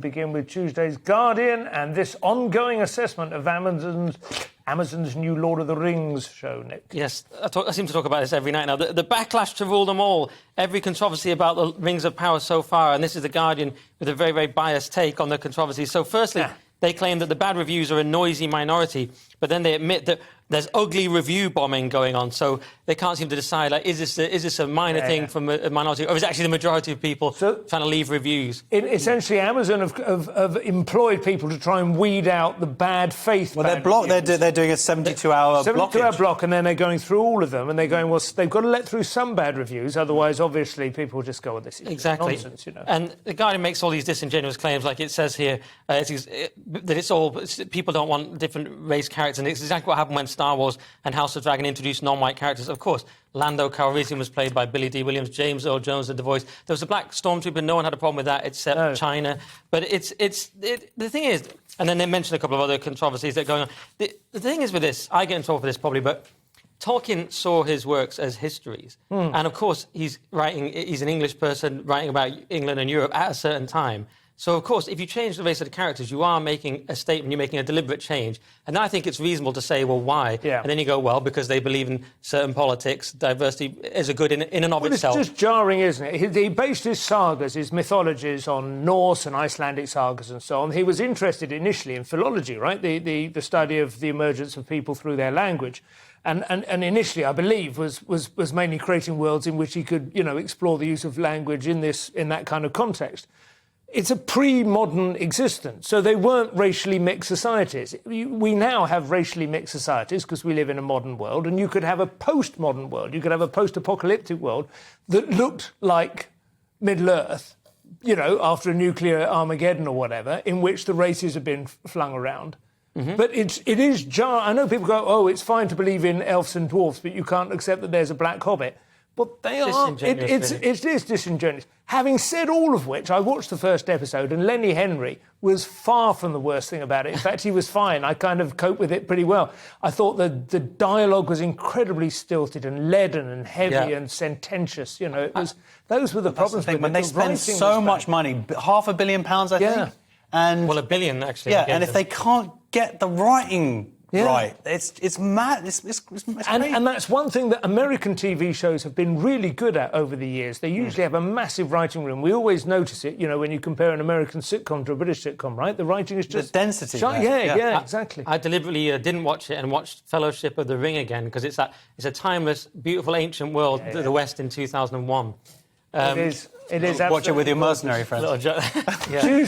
Begin with Tuesday's Guardian and this ongoing assessment of Amazon's new Lord of the Rings show, Nick. Yes, I seem to talk about this every night now. The backlash to rule them all, every controversy about the Rings of Power so far, and this is the Guardian with a very, very biased take on the controversy. So firstly, they claim that the bad reviews are a noisy minority, but then they admit that there's ugly review bombing going on, so they can't seem to decide, like, is this a minor thing from a minority, or is it actually the majority of people trying to leave reviews? Essentially, Amazon have employed people to try and weed out the bad faith. Well, they're doing a 72-hour block. 72-hour block, and then they're going through all of them, and they're going, well, they've got to let through some bad reviews, otherwise, obviously, people will just go, well, this is nonsense, you know. And the Guardian makes all these disingenuous claims, like it says here, that it's all, people don't want different race characters, and it's exactly what happened when Star Wars and House of Dragon introduced non-white characters. Of course, Lando Calrissian was played by Billy D. Williams, James Earl Jones did the voice. There was a black stormtrooper, no one had a problem with that except China. But the thing is, and then they mentioned a couple of other controversies that are going on. The thing is with this, I get in trouble for this probably, but Tolkien saw his works as histories. And of course, he's an English person writing about England and Europe at a certain time. So, of course, if you change the race of the characters, you are making a statement, you're making a deliberate change. And I think it's reasonable to say, well, why? Yeah. And then you go, well, because they believe in certain politics, diversity is a good in and of itself. It's just jarring, isn't it? He based his sagas, his mythologies, on Norse and Icelandic sagas and so on. He was interested initially in philology, right? The study of the emergence of people through their language. And initially, I believe, was mainly creating worlds in which he could, you know, explore the use of language in that kind of context. It's a pre-modern existence, so they weren't racially mixed societies. We now have racially mixed societies because we live in a modern world, and you could have a post-modern world. You could have a post-apocalyptic world that looked like Middle-earth, you know, after a nuclear Armageddon or whatever, in which the races have been flung around. But it is jarring. I know people go, oh, it's fine to believe in elves and dwarfs, but you can't accept that there's a black hobbit. But they are. It is disingenuous. Having said all of which, I watched the first episode, and Lenny Henry was far from the worst thing about it. In fact, he was fine. I kind of coped with it pretty well. I thought the dialogue was incredibly stilted and leaden and heavy and sententious. You know, those were the problems. When they spend so much money, £500 million, I think. And well, $1 billion actually. Yeah, and if they can't get the writing right, it's mad. It's crazy. And that's one thing that American TV shows have been really good at over the years. They usually have a massive writing room. We always notice it, you know, when you compare an American sitcom to a British sitcom, right? The writing is just... The density. Yeah, exactly. I deliberately didn't watch it and watched Fellowship of the Ring again because it's a timeless, beautiful, ancient world, the West in 2001. It is absolutely... Watch it with your mercenary friends.